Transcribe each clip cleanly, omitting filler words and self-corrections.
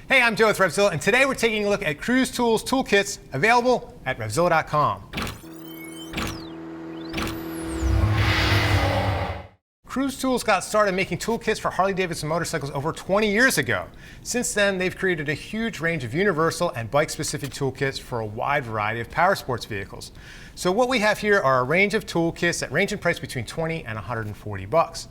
Hey, I'm Joe with RevZilla, and today we're taking a look at CruzTools toolkits available at RevZilla.com. CruzTools got started making toolkits for Harley-Davidson motorcycles over 20 years ago. Since then, they've created a huge range of universal and bike-specific toolkits for a wide variety of power sports vehicles. So what we have here are a range of toolkits that range in price between $20 and $140.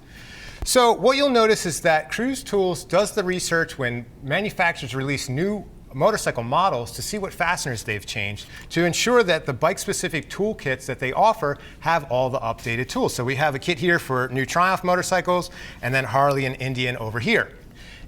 So what you'll notice is that CruzTools does the research when manufacturers release new motorcycle models to see what fasteners they've changed to ensure that the bike-specific toolkits that they offer have all the updated tools. So we have a kit here for new Triumph motorcycles and then Harley and Indian over here.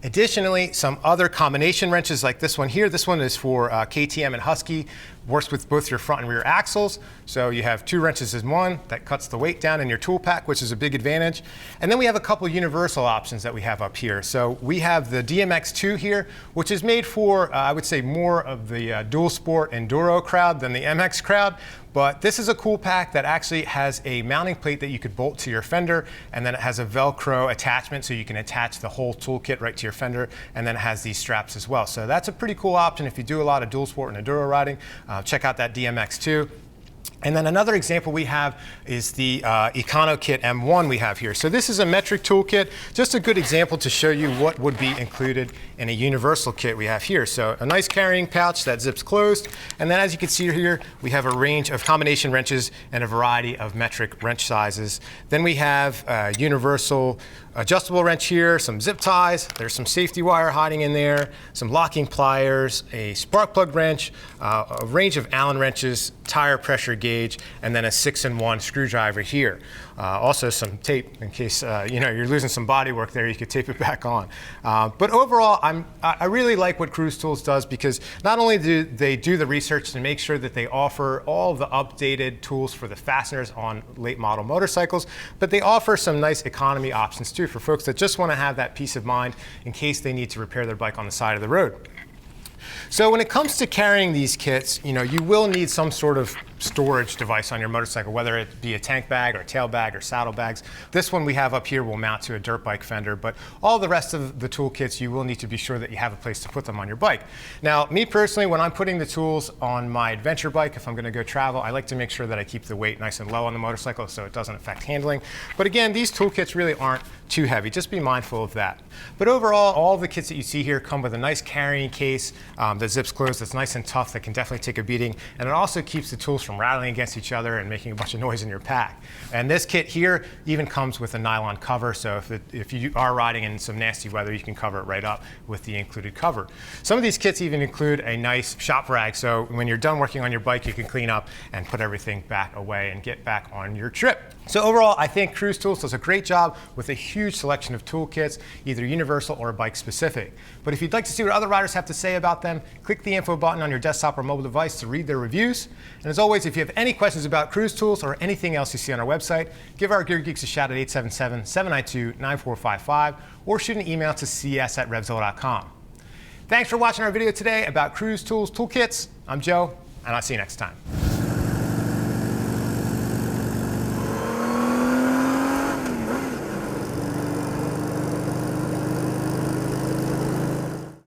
Additionally, some other combination wrenches like this one here. This one is for KTM and Husky. Works with both your front and rear axles. So you have two wrenches in one. That cuts the weight down in your tool pack, which is a big advantage. And then we have a couple universal options that we have up here. So we have the DMX2 here, which is made for, I would say, more of the dual sport enduro crowd than the MX crowd. But this is a cool pack that actually has a mounting plate that you could bolt to your fender, and then it has a Velcro attachment so you can attach the whole toolkit right to your fender, and then it has these straps as well. So that's a pretty cool option if you do a lot of dual sport and enduro riding. Check out that DMX2. And then another example we have is the Econo Kit M1 we have here. So this is a metric toolkit, just a good example to show you what would be included in a universal kit we have here. So a nice carrying pouch that zips closed. And then as you can see here, we have a range of combination wrenches and a variety of metric wrench sizes. Then we have a universal adjustable wrench here, some zip ties, there's some safety wire hiding in there, some locking pliers, a spark plug wrench, a range of Allen wrenches, tire pressure gauge, and then a 6-in-1 screwdriver here. Also some tape in case you're losing some body work there, you could tape it back on. But overall, I really like what CruzTools does because not only do they do the research to make sure that they offer all the updated tools for the fasteners on late model motorcycles, but they offer some nice economy options too for folks that just want to have that peace of mind in case they need to repair their bike on the side of the road. So when it comes to carrying these kits, you will need some sort of storage device on your motorcycle, whether it be a tank bag or a tail bag or saddle bags. This one we have up here will mount to a dirt bike fender, but all the rest of the toolkits, you will need to be sure that you have a place to put them on your bike. Now, me personally, when I'm putting the tools on my adventure bike, if I'm going to go travel, I like to make sure that I keep the weight nice and low on the motorcycle so it doesn't affect handling. But again, these toolkits really aren't too heavy. Just be mindful of that. But overall, all the kits that you see here come with a nice carrying case that zips closed, that's nice and tough, that can definitely take a beating, and it also keeps the tools from rattling against each other and making a bunch of noise in your pack. And this kit here even comes with a nylon cover, so if you are riding in some nasty weather, you can cover it right up with the included cover. Some of these kits even include a nice shop rag, so when you're done working on your bike, you can clean up and put everything back away and get back on your trip. So overall, I think CruzTools does a great job with a huge selection of toolkits, either universal or bike specific. But if you'd like to see what other riders have to say about them, click the info button on your desktop or mobile device to read their reviews. And as always, if you have any questions about CruzTools or anything else you see on our website, give our Gear Geeks a shout at 877-792-9455 or shoot an email to cs@revzilla.com. Thanks for watching our video today about CruzTools toolkits. I'm Joe, and I'll see you next time.